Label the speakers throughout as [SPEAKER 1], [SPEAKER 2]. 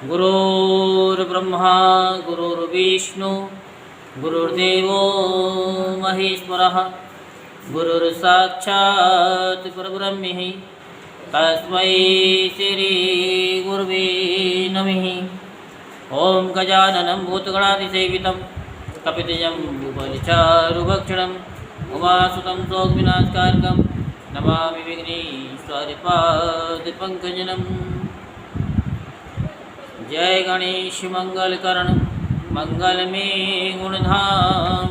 [SPEAKER 1] गुरुर्ब्रह्मा गुरुर्विष्णु गुरुर्देवो महेश्वरः गुरुर्साक्षात् परब्रह्म तस्मै श्रीगुरुवे नमः। ओं गजाननं भूतगणाधिसेवितं कपितजम्बुफलचारुभक्षणम् उमासुतं शोकविनाशकारकं नमामि विघ्नेश्वरपादपङ्कजम्। जय गणेश मंगलकरण मंगल में गुणधाम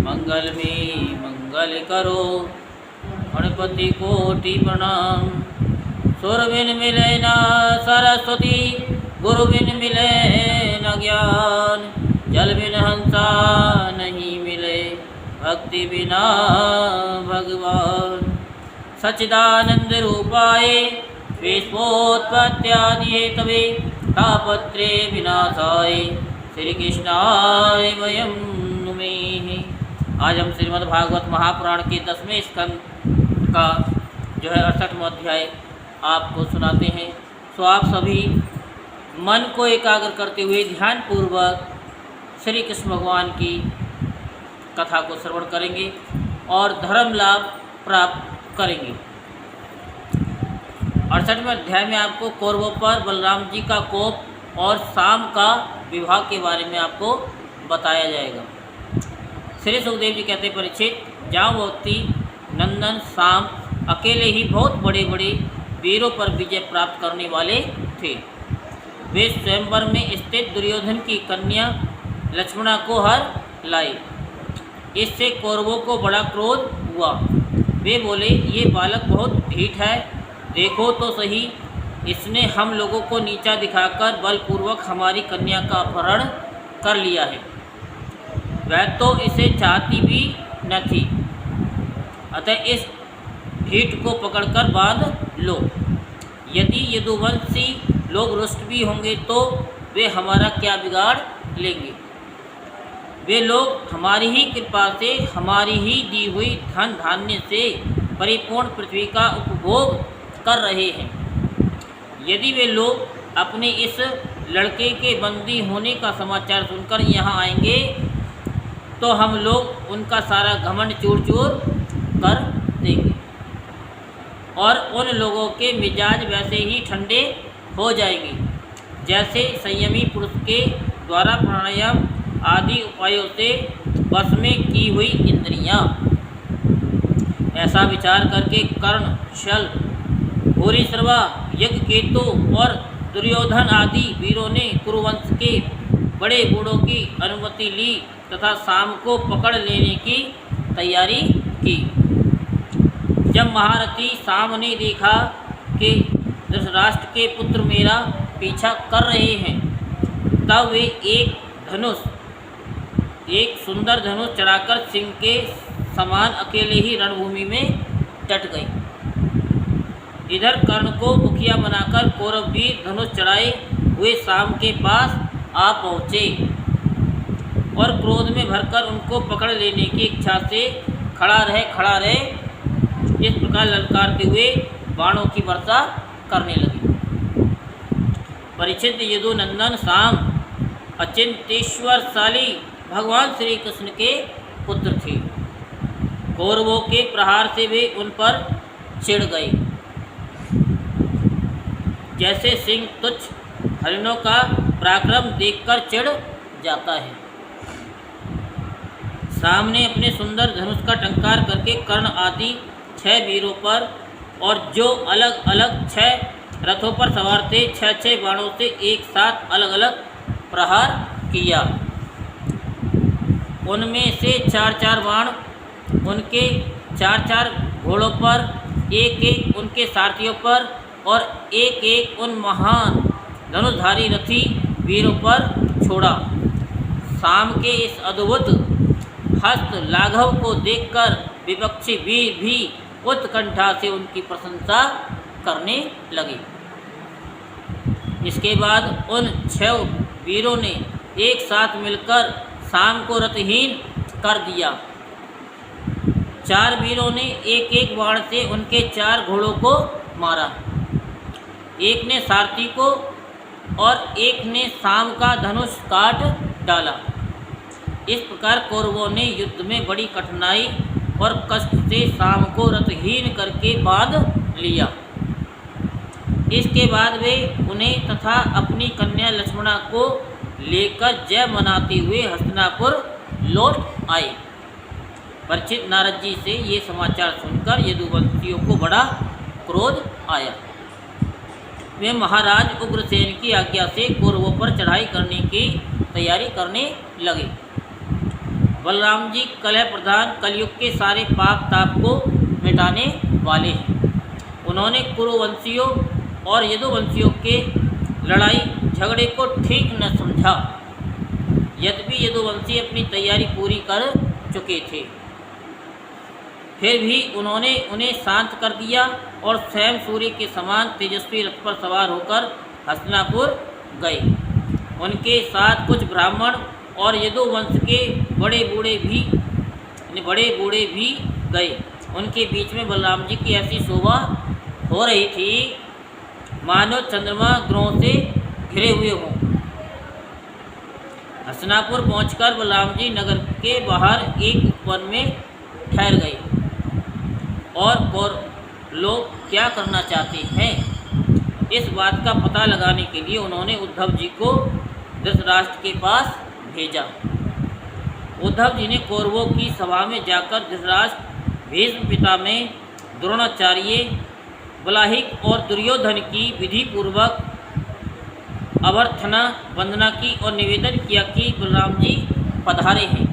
[SPEAKER 1] मंगल में मंगल करो गणपति कोटि प्रणाम। सुर बिन मिले न सरस्वती गुरु बिन मिले न ज्ञान जल बिन हंसा नहीं मिले भक्ति बिना भगवान। सच्चिदानंद रूपाय विश्वोत्पत्त्यादि हेतवे तापत्रे विनाशाय श्री कृष्णाय वयं नुमः। आज हम श्रीमद्भागवत महापुराण के 10वें स्कंद का जो है 68वां अध्याय आपको सुनाते हैं। सो आप सभी मन को एकाग्र करते हुए ध्यानपूर्वक श्री कृष्ण भगवान की कथा को श्रवण करेंगे और धर्म लाभ प्राप्त करेंगे। 68वें अध्याय में आपको कौरवों पर बलराम जी का कोप और शाम का विवाह के बारे में आपको बताया जाएगा। श्री सुखदेव जी कहते परीक्षित, जाम्बवती नंदन शाम अकेले ही बहुत बड़े बड़े वीरों पर विजय प्राप्त करने वाले थे। वे स्वयंवर में स्थित दुर्योधन की कन्या लक्ष्मणा को हर लाई। इससे कौरवों को बड़ा क्रोध हुआ। वे बोले, ये बालक बहुत ढीठ है, देखो तो सही, इसने हम लोगों को नीचा दिखाकर बलपूर्वक हमारी कन्या का अपहरण कर लिया है। वह तो इसे चाहती भी न थी, अतः इस ढीठ को पकड़कर बांध लो। यदि यदुवंशी लोग रुष्ट भी होंगे तो वे हमारा क्या बिगाड़ लेंगे। वे लोग हमारी ही कृपा से हमारी ही दी हुई धन धान्य से परिपूर्ण पृथ्वी का उपभोग कर रहे हैं। यदि वे लोग अपने इस लड़के के बंदी होने का समाचार सुनकर यहाँ आएंगे तो हम लोग उनका सारा घमंड चूर चूर कर देंगे और उन लोगों के मिजाज वैसे ही ठंडे हो जाएंगे जैसे संयमी पुरुष के द्वारा प्राणायाम आदि उपायों से वश में की हुई इंद्रियां। ऐसा विचार करके कर्ण, शल, भूरिश्रवा, यज्ञकेतु और दुर्योधन आदि वीरों ने कुरुवंश के बड़े बूढ़ों की अनुमति ली तथा शाम को पकड़ लेने की तैयारी की। जब महारथी शाम ने देखा कि धृतराष्ट्र के पुत्र मेरा पीछा कर रहे हैं, तब वे एक सुंदर धनुष चढ़ाकर सिंह के समान अकेले ही रणभूमि में डट गए। इधर कर्ण को मुखिया बनाकर कौरव वीर धनुष चढ़ाए हुए शाम के पास आ पहुँचे और क्रोध में भरकर उनको पकड़ लेने की इच्छा से खड़ा रहे इस प्रकार ललकारते हुए बाणों की वर्षा करने लगे। परीक्षित यदुनंदन शाम अचिंतेश्वरशाली भगवान श्री कृष्ण के पुत्र थे। कौरवों के प्रहार से वे उन पर चिढ़ गए जैसे सिंह तुच्छ हरिणों का पराक्रम देखकर चिढ़ जाता है। सामने अपने सुंदर धनुष का टंकार करके कर्ण आदि 6 वीरों पर और जो अलग अलग 6 रथों पर सवार थे 6 बाणों से एक साथ अलग अलग प्रहार किया। उनमें से 4 बाण उनके 4 घोड़ों पर, एक उनके सारथियों पर और एक उन महान धनुषधारी रथी वीरों पर छोड़ा। शाम के इस अद्भुत हस्त लाघव को देखकर विपक्षी वीर भी उत्कंठा से उनकी प्रशंसा करने लगे। इसके बाद उन 6 वीरों ने एक साथ मिलकर शाम को रथहीन कर दिया। 4 वीरों ने एक बाण से उनके 4 घोड़ों को मारा। एक ने सारथी को और एक ने साम का धनुष काट डाला। इस प्रकार कौरवों ने युद्ध में बड़ी कठिनाई और कष्ट से साम को रथहीन करके बांध लिया। इसके बाद वे उन्हें तथा अपनी कन्या लक्ष्मणा को लेकर जय मनाते हुए हस्तिनापुर लौट आए। परीक्षित नारद जी से ये समाचार सुनकर यदुवंशियों को बड़ा क्रोध आया। वे महाराज उग्रसेन की आज्ञा से कौरवों पर चढ़ाई करने की तैयारी करने लगे। बलराम जी कलह प्रधान कलयुग के सारे पाप ताप को मिटाने वाले हैं। उन्होंने कुरुवंशियों और यदुवंशियों के लड़ाई झगड़े को ठीक न समझा। यद्यपि यदुवंशी अपनी तैयारी पूरी कर चुके थे, फिर भी उन्होंने उन्हें शांत कर दिया और स्वयं सूर्य के समान तेजस्वी रथ पर सवार होकर हस्तिनापुर गए। उनके साथ कुछ ब्राह्मण और यदुवंश के बड़े बूढ़े भी गए। उनके बीच में बलराम जी की ऐसी शोभा हो रही थी मानो चंद्रमा ग्रहों से घिरे हुए हों। हस्तिनापुर पहुंचकर बलराम जी नगर के बाहर एक वन में ठहर गए और लोग क्या करना चाहते हैं इस बात का पता लगाने के लिए उन्होंने उद्धव जी को धृतराष्ट्र के पास भेजा। उद्धव जी ने कौरवों की सभा में जाकर धृतराष्ट्र, भीष्म पितामह, द्रोणाचार्य, बलाहिक और दुर्योधन की विधि पूर्वक अभ्यर्थना वंदना की और निवेदन किया कि बलराम जी पधारे हैं।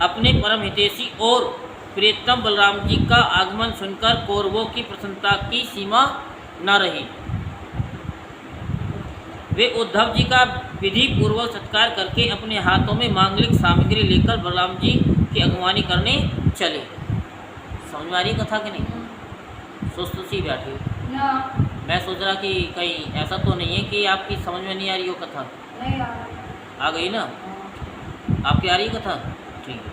[SPEAKER 1] अपने परम हितैषी और प्रियतम बलराम जी का आगमन सुनकर कौरवों की प्रसन्नता की सीमा न रही। वे उद्धव जी का विधि पूर्वक सत्कार करके अपने हाथों में मांगलिक सामग्री लेकर बलराम जी की अगवानी करने चले। समझ में आ रही कथा कि नहीं? सुस्त सी बैठी। मैं सोच रहा कि कहीं ऐसा तो नहीं है कि आपकी समझ में नहीं आ रही हो कथा?
[SPEAKER 2] नहीं
[SPEAKER 1] आ गई ना? आपकी आ रही कथा? ठीक है।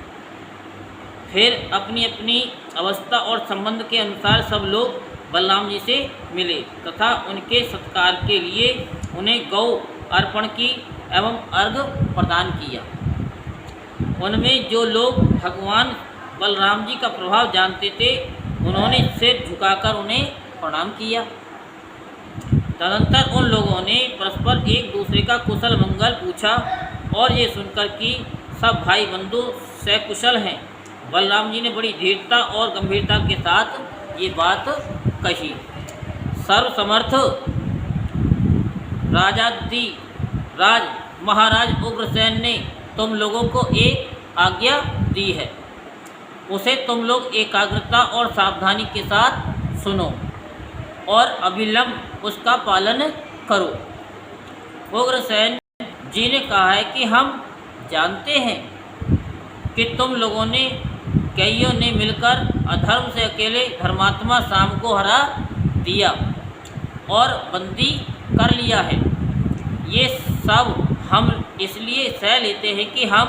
[SPEAKER 1] फिर अपनी अपनी अवस्था और संबंध के अनुसार सब लोग बलराम जी से मिले तथा उनके सत्कार के लिए उन्हें गौ अर्पण की एवं अर्घ प्रदान किया। उनमें जो लोग भगवान बलराम जी का प्रभाव जानते थे उन्होंने सिर झुकाकर उन्हें प्रणाम किया। तदनंतर उन लोगों ने परस्पर एक दूसरे का कुशल मंगल पूछा और ये सुनकर कि सब भाई बंधु सकुशल हैं, बलराम जी ने बड़ी धीरता और गंभीरता के साथ ये बात कही। सर्वसमर्थ राज महाराज उग्रसेन ने तुम लोगों को एक आज्ञा दी है, उसे तुम लोग एकाग्रता और सावधानी के साथ सुनो और अविलंब उसका पालन करो। उग्रसेन जी ने कहा है कि हम जानते हैं कि तुम लोगों ने कईयों ने मिलकर अधर्म से अकेले धर्मात्मा साम को हरा दिया और बंदी कर लिया है। ये सब हम इसलिए सह लेते हैं कि हम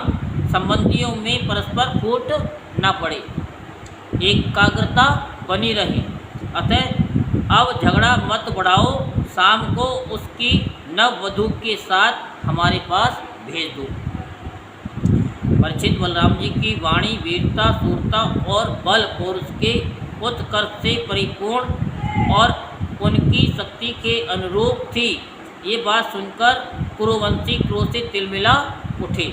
[SPEAKER 1] संबंधियों में परस्पर फूट न पड़े, एकाग्रता बनी रहे। अतः अब झगड़ा मत बढ़ाओ, शाम को उसकी नववधू के साथ हमारे पास भेज दो। परीक्षित बलराम जी की वाणी वीरता, शूरता और बल पुरुष के उत्कर्ष से परिपूर्ण और उनकी शक्ति के अनुरूप थी। ये बात सुनकर कुरुवंशी क्रोध से तिलमिला उठे।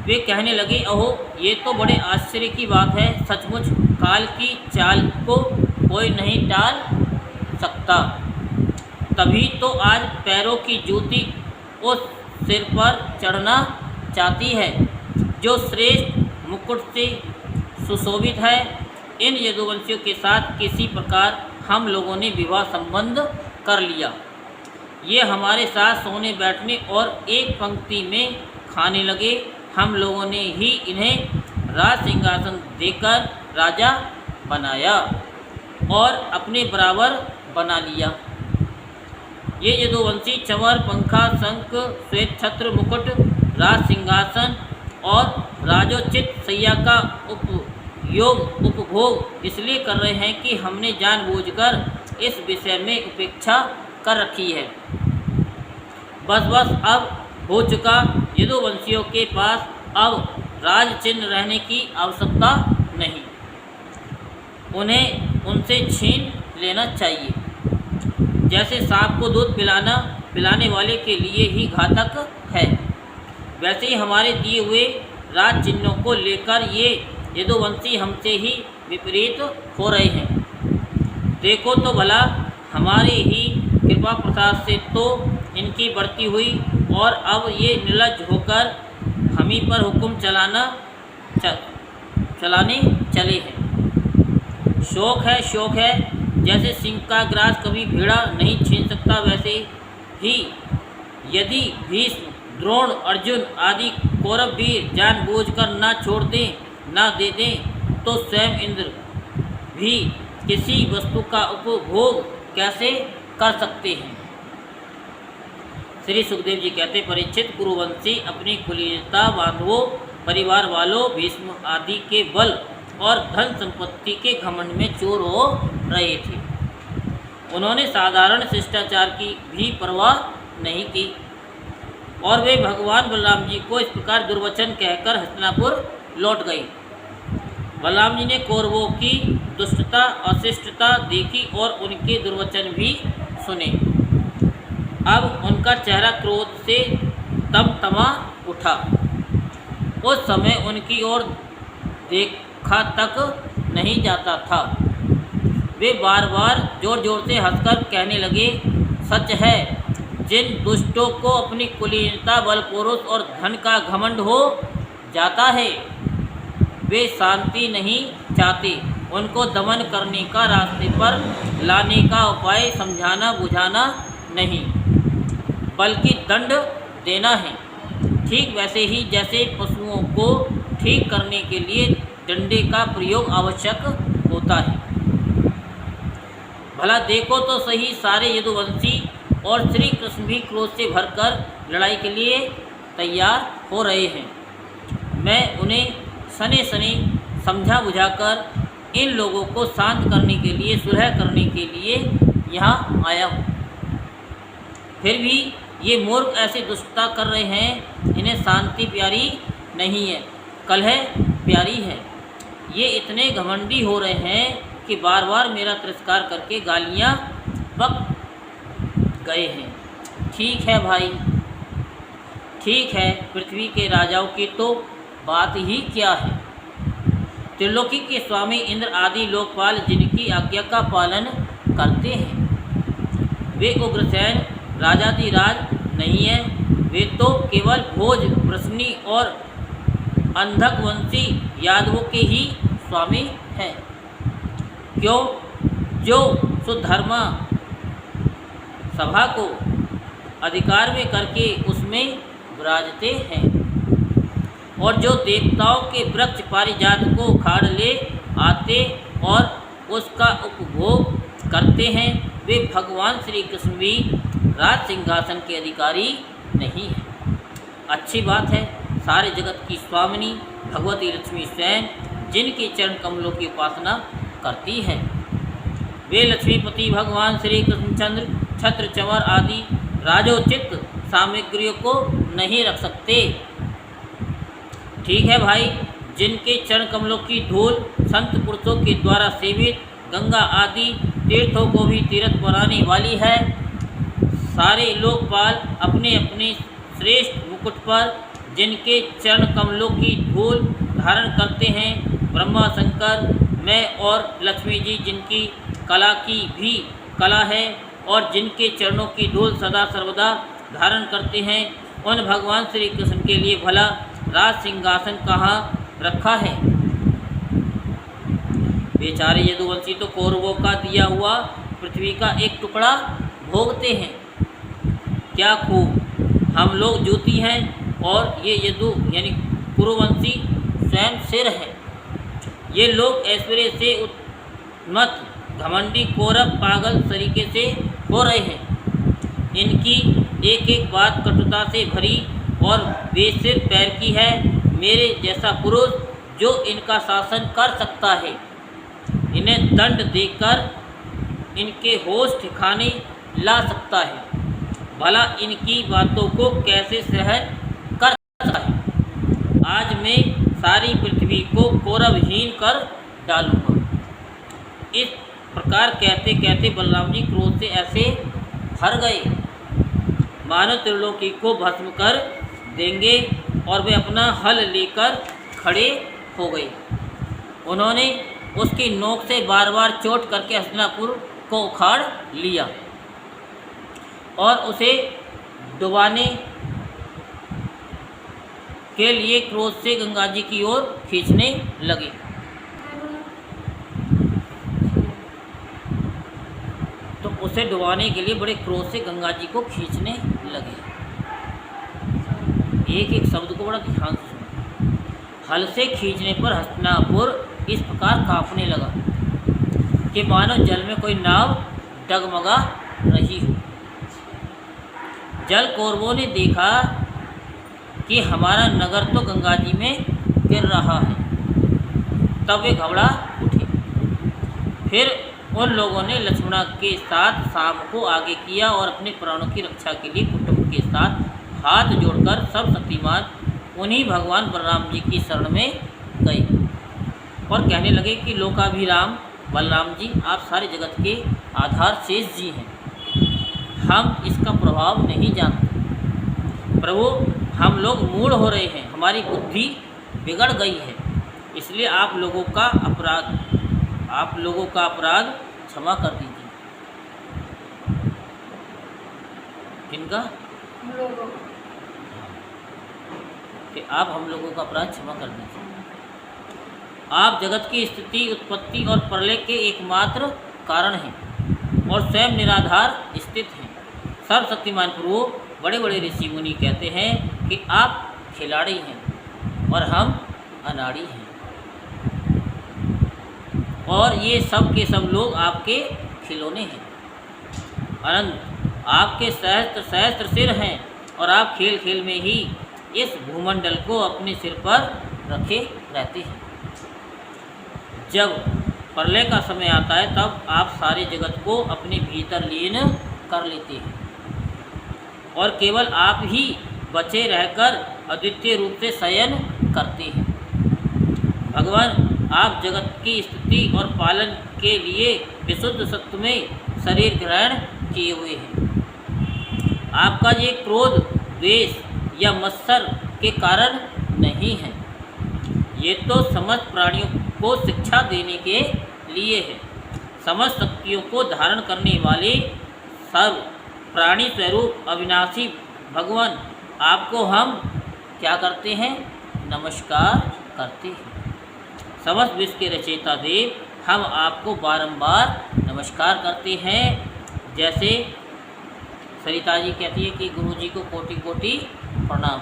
[SPEAKER 1] वे कहने लगे, अहो ये तो बड़े आश्चर्य की बात है। सचमुच काल की चाल को कोई नहीं टाल सकता। तभी तो आज पैरों की जूती उस सिर पर चढ़ना चाहती है जो श्रेष्ठ मुकुट से सुशोभित है। इन यदुवंशियों के साथ किसी प्रकार हम लोगों ने विवाह संबंध कर लिया। ये हमारे साथ सोने बैठने और एक पंक्ति में खाने लगे। हम लोगों ने ही इन्हें राज सिंहासन देकर राजा बनाया और अपने बराबर बना लिया। ये यदुवंशी चंवर, पंखा, शंख, श्वेत छत्र, मुकुट, राज सिंहासन और राजोचित सैया का उपभोग इसलिए कर रहे हैं कि हमने जानबूझकर इस विषय में उपेक्षा कर रखी है। बस अब हो चुका। यदुवंशियों के पास अब राज चिन्ह रहने की आवश्यकता नहीं, उन्हें उनसे छीन लेना चाहिए। जैसे सांप को दूध पिलाने वाले के लिए ही घातक है, वैसे ही हमारे दिए हुए राज चिन्हों को लेकर ये यदुवंशी हमसे ही विपरीत हो रहे हैं। देखो तो भला, हमारे ही कृपा प्रसाद से तो इनकी बढ़ती हुई, और अब ये निर्लज्ज होकर हम ही पर हुक्म चलाने चले हैं। शौक है, जैसे सिंह का ग्रास कभी भेड़ा नहीं छीन सकता, वैसे ही यदि भीष्म, द्रोण, अर्जुन आदि कौरव वीर जानबूझकर ना दे दें तो स्वयं इंद्र भी किसी वस्तु का उपभोग कैसे कर सकते हैं। श्री सुखदेव जी कहते, परीक्षित, कुरुवंशी अपनी कुलीनता, बांधवों, परिवार वालों, भीष्म आदि के बल और धन संपत्ति के घमंड में चोर हो रहे थे। उन्होंने साधारण शिष्टाचार की भी परवाह नहीं की, और वे भगवान बलराम जी को इस प्रकार दुर्वचन कहकर हस्तिनापुर लौट गए। बलराम जी ने कौरवों की दुष्टता, अशिष्टता देखी और उनके दुर्वचन भी सुने। अब उनका चेहरा क्रोध से तमतमा उठा। उस समय उनकी ओर देखा तक नहीं जाता था। वे बार बार जोर जोर से हंसकर कहने लगे, सच है, जिन दुष्टों को अपनी कुलीनता, बल, पुरुष और धन का घमंड हो जाता है, वे शांति नहीं चाहते। उनको दमन करने का, रास्ते पर लाने का उपाय समझाना बुझाना नहीं, बल्कि दंड देना है। ठीक वैसे ही जैसे पशुओं को ठीक करने के लिए डंडे का प्रयोग आवश्यक होता है। भला देखो तो सही, सारे यदुवंशी और श्री कृष्ण भी क्रोध से भरकर लड़ाई के लिए तैयार हो रहे हैं। मैं उन्हें सने समझा बुझाकर इन लोगों को शांत करने के लिए, सुलह करने के लिए यहाँ आया हूँ। फिर भी ये मूर्ख ऐसी दुष्टता कर रहे हैं, इन्हें शांति प्यारी नहीं है, कलह प्यारी है। ये इतने घमंडी हो रहे हैं कि बार बार मेरा तिरस्कार करके गालियाँ बक गए हैं। ठीक है भाई, ठीक है, पृथ्वी के राजाओं की तो बात ही क्या है। त्रिलोकी के स्वामी इंद्र आदि लोकपाल जिनकी आज्ञा का पालन करते हैं, वे उग्रसेन राजाधिराज नहीं है। वे तो केवल भोज, प्रसन्नी और अंधकवंशी यादवों के ही स्वामी हैं। क्यों? जो सुधर्मा सभा को अधिकार में करके उसमें विराजते हैं, और जो देवताओं के वृक्ष पारिजात को उखाड़ ले आते और उसका उपभोग करते हैं, वे भगवान श्री कृष्ण भी राज सिंहासन के अधिकारी नहीं हैं। अच्छी बात है, सारे जगत की स्वामिनी भगवती लक्ष्मी स्वयं जिनके चरण कमलों की उपासना करती है, वे लक्ष्मीपति भगवान श्री कृष्णचंद्र छत्र, चंवर आदि राजोचित सामग्रियों को नहीं रख सकते। ठीक है भाई, जिनके चरण कमलों की धूल संत पुरुषों के द्वारा सेवित गंगा आदि तीर्थों को भी तीर्थ बनाने वाली है। सारे लोकपाल अपने अपने श्रेष्ठ मुकुट पर जिनके चरण कमलों की धूल धारण करते हैं, ब्रह्मा, शंकर, मैं और लक्ष्मी जी जिनकी कला की भी कला है और जिनके चरणों की धूल सदा सर्वदा धारण करते हैं, उन भगवान श्री कृष्ण के लिए भला राज सिंहासन कहाँ रखा है। बेचारे यदुवंशी तो कौरवों का दिया हुआ पृथ्वी का एक टुकड़ा भोगते हैं। क्या खूब, हम लोग ज्योति हैं और ये यदु यानी कुरुवंशी स्वयं सिर है। ये लोग ऐश्वर्य से उन्मत्त घमंडी कौरव पागल तरीके से हो रहे हैं। इनकी एक एक बात कटुता से भरी और बेसिर पैर की है। मेरे जैसा पुरुष जो इनका शासन कर सकता है, इन्हें दंड देकर इनके होश ठिकाने ला सकता है। भला इनकी बातों को कैसे सहन कर सकता है। आज मैं सारी पृथ्वी को गौरवहीन कर डालूंगा। इस प्रकार कहते कहते बलराम जी क्रोध से ऐसे भर गए मानो त्रिलोकी को भस्म कर देंगे, और वे अपना हल लेकर खड़े हो गए। उन्होंने उसकी नोक से बार बार चोट करके हस्तिनापुर को उखाड़ लिया और उसे डुबाने के लिए क्रोध से गंगा जी की ओर खींचने लगे। तो उसे डुबाने के लिए बड़े क्रोध से गंगा जी को खींचने लगे। एक एक शब्द को बड़ा ध्यान से सुनो। हल से खींचने पर हस्तिनापुर इस प्रकार कांपने लगा कि मानो जल में कोई नाव डगमगा रही हो। जल कौरवों ने देखा कि हमारा नगर तो गंगा जी में गिर रहा है, तब वे घबरा उठे। फिर उन लोगों ने लक्ष्मण के साथ शाम को आगे किया और अपने प्राणों की रक्षा के लिए कुटुंब के साथ हाथ जोड़कर सब शक्तिमान उन्हीं भगवान बलराम जी की शरण में गए और कहने लगे कि लोकाभिराम बलराम जी, आप सारे जगत के आधार शेष जी हैं। हम इसका प्रभाव नहीं जानते प्रभु, हम लोग मूढ़ हो रहे हैं, हमारी बुद्धि बिगड़ गई है, इसलिए आप लोगों का अपराध क्षमा कर दीजिए। किनका?
[SPEAKER 2] हम लोगों
[SPEAKER 1] कि आप हम लोगों का अपराध क्षमा कर दीजिए। आप जगत की स्थिति, उत्पत्ति और प्रलय के एकमात्र कारण हैं और स्वयं निराधार स्थित हैं। सर्वशक्तिमान प्रभु, बड़े बड़े ऋषि मुनि कहते हैं कि आप खिलाड़ी हैं और हम अनाड़ी हैं, और ये सब के सब लोग आपके खिलौने हैं। अनंत आपके सहस्त्र सहस्त्र सिर हैं और आप खेल खेल में ही इस भूमंडल को अपने सिर पर रखे रहते हैं। जब प्रलय का समय आता है तब आप सारे जगत को अपने भीतर लीन कर लेते हैं और केवल आप ही बचे रहकर अद्वितीय रूप से शयन करते हैं। भगवान, आप जगत की स्थिति और पालन के लिए विशुद्ध सत्व में शरीर ग्रहण किए हुए हैं। आपका ये क्रोध, द्वेष या मत्सर के कारण नहीं है, ये तो समस्त प्राणियों को शिक्षा देने के लिए है। समस्त शक्तियों को धारण करने वाले सर्व प्राणी स्वरूप अविनाशी भगवान, आपको हम क्या करते हैं? नमस्कार करते हैं। समस्त विश्व के रचयिता देव, हम आपको बारंबार नमस्कार करते हैं। जैसे सरिता जी कहती है कि गुरु जी को कोटि कोटि प्रणाम।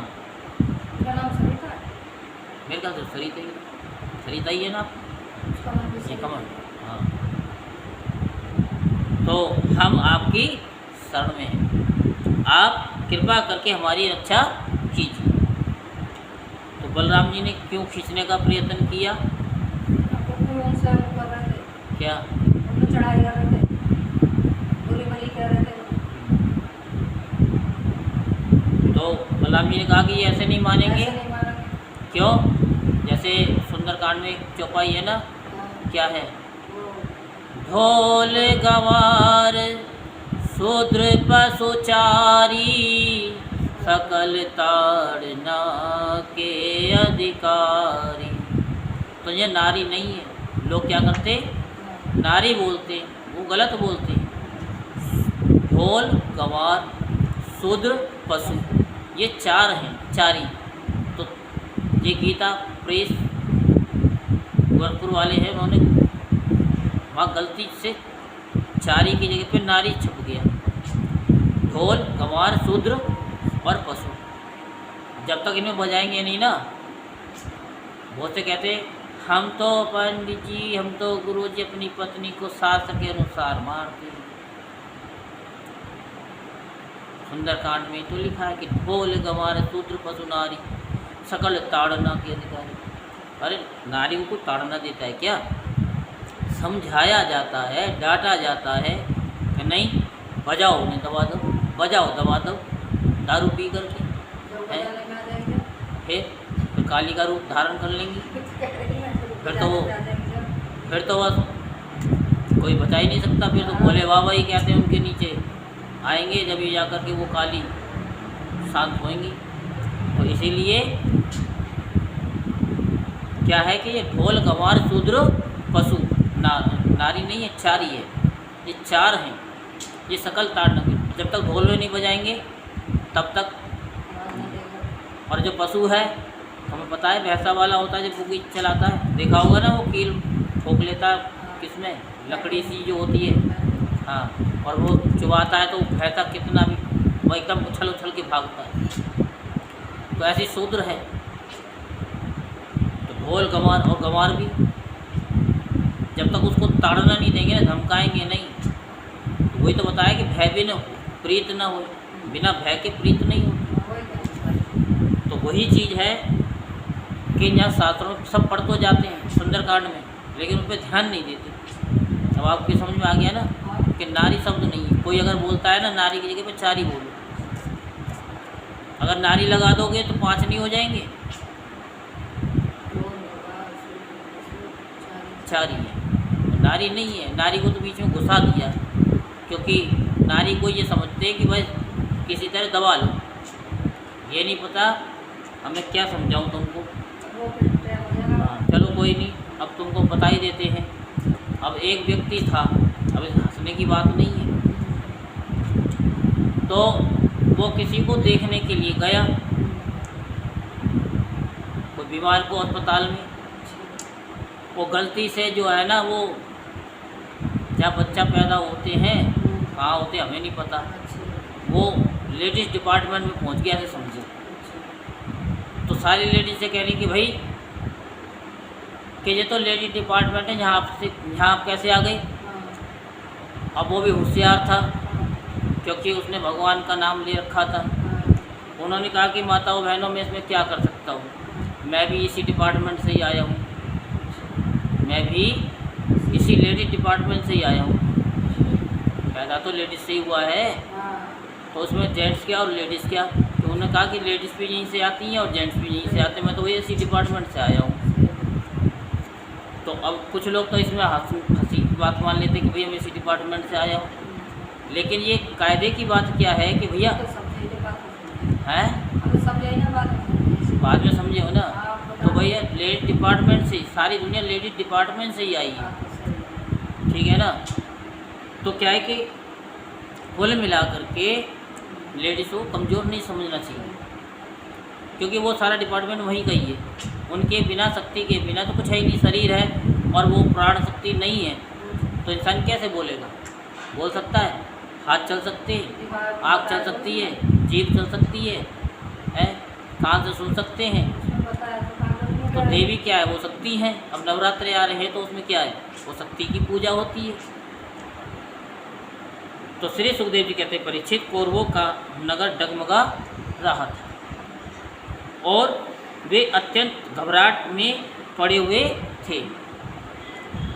[SPEAKER 2] क्या नाम सरिता है?
[SPEAKER 1] मेरे ख्याल से सरिता ही है ना?
[SPEAKER 2] उसका नाम भी
[SPEAKER 1] ये
[SPEAKER 2] सरिता
[SPEAKER 1] कमल,
[SPEAKER 2] है।
[SPEAKER 1] हाँ। तो हम आपकी शरण में हैं, आप कृपा करके हमारी रक्षा कीजिए। तो बलराम जी ने क्यों खींचने का प्रयत्न किया?
[SPEAKER 2] आपको क्यों उनसे हम कर रहे थे?
[SPEAKER 1] क्या?
[SPEAKER 2] हम लोग चढ़ाई कर रहे थे, बुरी भली कह रहे थे।
[SPEAKER 1] तो बलराम जी ने कहा कि ये ऐसे नहीं मानेंगे।
[SPEAKER 2] ऐसे नहीं मानेंगे।
[SPEAKER 1] क्यों? जैसे सुंदरकांड में एक चौपाई है ना,
[SPEAKER 2] हाँ,
[SPEAKER 1] क्या है?
[SPEAKER 2] वो
[SPEAKER 1] ढोल गवार शूद्र पशुचारी सकल ताड़ना के अधिकारी। तो ये नारी नहीं है, लोग क्या करते? नारी बोलते, वो गलत बोलते। ढोल गवार शूद्र पशु, ये चार हैं, चारी। तो ये गीता प्रेस गोरखपुर वाले हैं, उन्होंने वहाँ गलती से चारी की जगह पे नारी छप गया। ढोल गंवार शूद्र और पशु, जब तक इनमें बजाएंगे नहीं ना, बहुत से कहते हम तो पंडित जी, हम तो गुरु जी अपनी पत्नी को शास्त्र के अनुसार मारते हैं। सुंदरकांड में तो लिखा है कि ढोल गंवार शूद्र पशु नारी सकल ताड़ना के अधिकारी। अरे नारी को ताड़ना देता है क्या? समझाया जाता है, डांटा जाता है कि नहीं बजाओ, उन्हें दबा दो। बजाओ दबा दो दारू पी करके,
[SPEAKER 2] जो
[SPEAKER 1] है?
[SPEAKER 2] बजाने में आ जाएंगे।
[SPEAKER 1] फिर काली का रूप धारण कर लेंगी।
[SPEAKER 2] कुछ कह रही है,
[SPEAKER 1] फिर तो वो
[SPEAKER 2] बजाने में आ जाएंगे जब।
[SPEAKER 1] फिर तो बस कोई बचा ही नहीं सकता। फिर तो भोले बाबा ही कहते हैं उनके नीचे आएंगे जब ये जाकर के वो काली शांत होएंगी। तो इसीलिए क्या है कि ये ढोल गंवार शूद्र पशु नारी नहीं है, चारी है, ये चार हैं। ये सकल ताड़ नगरी जब तक ढोल में नहीं बजाएंगे तब तक।
[SPEAKER 2] आवाज नहीं देगा।
[SPEAKER 1] और जो पशु है हमें पता है भैंसा वाला होता है, जो बुगी चलाता है, देखा होगा ना, वो कील ठोक लेता है किसमें, लकड़ी सी जो होती है, हाँ, और वो चुबाता है तो भैंसा कितना भी वो एकदम उछल उछल के भागता है। तो ऐसी शूद्र है। तो ढोल गंवार और गंवार भी जब तक उसको ताड़ना नहीं देंगे ना, धमकाएंगे नहीं, तो वही तो बताया कि भय भी न हो प्रीत न हो, बिना भय के प्रीत नहीं हो।
[SPEAKER 2] वही क्या?
[SPEAKER 1] तो वही चीज़ है कि यहाँ शास्त्रों सब पढ़ तो जाते हैं सुंदरकांड में, लेकिन उन पर ध्यान नहीं देते। अब आपकी समझ में आ गया ना कि नारी शब्द नहीं है। कोई अगर बोलता है ना नारी की जगह पे चारी बोलो, अगर नारी लगा दोगे तो 5 नहीं हो जाएंगे,
[SPEAKER 2] ढोल होगा,
[SPEAKER 1] चारी है। नारी नहीं है, नारी को तो बीच में घुसा दिया है, क्योंकि नारी को ये समझते हैं कि भाई किसी तरह दबा लो। ये नहीं पता हमें क्या समझाऊं तुमको।
[SPEAKER 2] वो फिर तय हो जाएगा।
[SPEAKER 1] हाँ, चलो कोई नहीं, अब तुमको बता ही देते हैं। अब एक व्यक्ति था, अब इस हंसने की बात नहीं है, तो वो किसी को देखने के लिए गया, कोई बीमार को अस्पताल में। वो गलती से जो है ना, वो जहाँ बच्चा पैदा होते हैं, कहाँ होते हमें नहीं पता, वो लेडीज़ डिपार्टमेंट में पहुंच गया, ऐसे समझो। तो सारी लेडीज से कह रही कि भाई कि ये तो लेडीज डिपार्टमेंट है, यहाँ आप कैसे आ गई। अब वो भी होशियार था, क्योंकि उसने भगवान का नाम ले रखा था। उन्होंने कहा कि माताओं बहनों में इसमें क्या कर सकता हूँ, मैं भी इसी डिपार्टमेंट से ही आया हूँ, मैं भी इसी लेडीज डिपार्टमेंट से ही आया हूँ। पैदा तो लेडीज़ से ही हुआ है, तो उसमें जेंट्स क्या और लेडीज़ क्या। तो उन्होंने कहा कि लेडीज़ भी यहीं से आती हैं और जेंट्स भी यहीं से आते हैं, मैं तो वही इसी डिपार्टमेंट से आया हूँ। तो अब कुछ लोग तो इसमें हंसी की बात मान लेते कि भैया मैं इसी डिपार्टमेंट से आया हूँ, लेकिन ये कायदे की बात क्या है कि भैया हैं, बाद में समझे हो ना। तो भैया लेडीज डिपार्टमेंट से, सारी दुनिया लेडीज डिपार्टमेंट से ही आई है, ठीक है ना। तो क्या है कि कुल मिला करके लेडीज़ को कमज़ोर नहीं समझना चाहिए, क्योंकि वो सारा डिपार्टमेंट वहीं का ही है। उनके बिना, शक्ति के बिना तो कुछ है ही नहीं। शरीर है और वो प्राण शक्ति नहीं है, तो इंसान कैसे बोलेगा। बोल सकता है, हाथ चल सकते हैं, आँख चल सकती है, जीभ चल सकती है, कान से सुन सकते हैं। तो देवी क्या है, वो शक्ति हैं। अब नवरात्रे आ रहे हैं तो उसमें क्या है, वो शक्ति की पूजा होती है। तो श्री सुखदेव जी कहते हैं, परीक्षित, कौरवों का नगर डगमगा रहा था और वे अत्यंत घबराहट में पड़े हुए थे।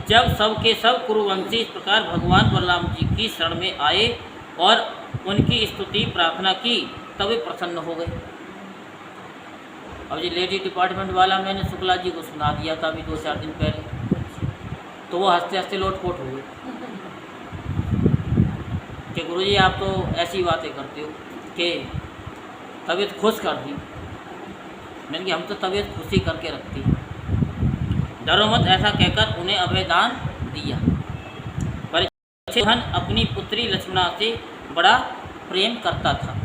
[SPEAKER 1] जब सब के सब कुरुवंशी इस प्रकार भगवान बलराम जी की शरण में आए और उनकी स्तुति प्रार्थना की, तब वे प्रसन्न हो गए। अब ये लेडी डिपार्टमेंट वाला मैंने शुक्ला जी को सुना दिया था अभी 2-4 दिन पहले, तो वो हंसते हंसते लोटपोट हो गए कि गुरुजी आप तो ऐसी बातें करते हो कि तबीयत खुश कर दी। मैंने कि हम तो तबीयत खुशी करके रखती, डरो मत, ऐसा कहकर उन्हें अभयदान दिया। परीक्षित अपनी पुत्री लक्ष्मणा से बड़ा प्रेम करता था।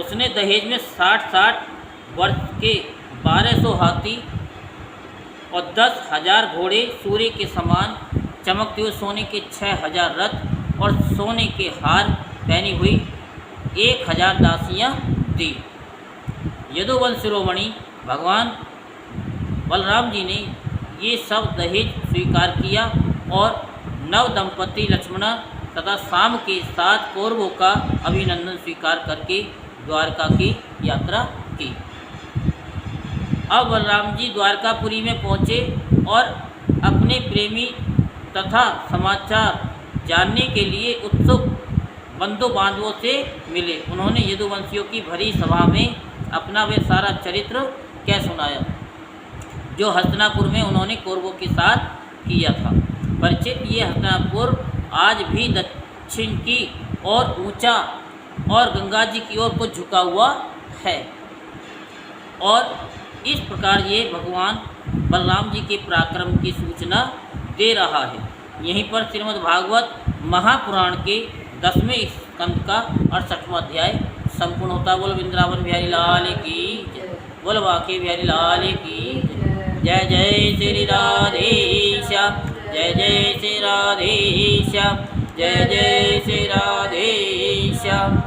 [SPEAKER 1] उसने दहेज में 60 वर्ष के 1200 हाथी और 10,000 घोड़े, सूर्य के समान चमकते हुए सोने के 6,000 रथ और सोने के हार पहनी हुई 1,000 दासियाँ दी। यदुवंश शिरोमणि भगवान बलराम जी ने ये सब दहेज स्वीकार किया और नव दंपति लक्ष्मणा तथा शाम के साथ कौरवों का अभिनंदन स्वीकार करके द्वारका की यात्रा की। अब बलराम जी द्वारकापुरी में पहुँचे और अपने प्रेमी तथा समाचार जानने के लिए उत्सुक बंधु बांधवों से मिले। उन्होंने यदुवंशियों की भरी सभा में अपना वे सारा चरित्र कह सुनाया जो हस्तिनापुर में उन्होंने कौरवों के साथ किया था। परिचित, ये हस्तिनापुर आज भी दक्षिण की ओर ऊंचा और गंगा जी की ओर को झुका हुआ है और इस प्रकार ये भगवान बलराम जी के पराक्रम की सूचना दे रहा है। यहीं पर श्रीमद् भागवत महापुराण के 10वें स्कंद का 68वां अध्याय संपूर्ण होता। बोल वृंदावन बिहारी लाल की जय, बोल बांके बिहारी लाल की जय। जय जय श्री राधेश्याम, जय जय श्री राधेश्याम, जय जय श्री राधेश्याम।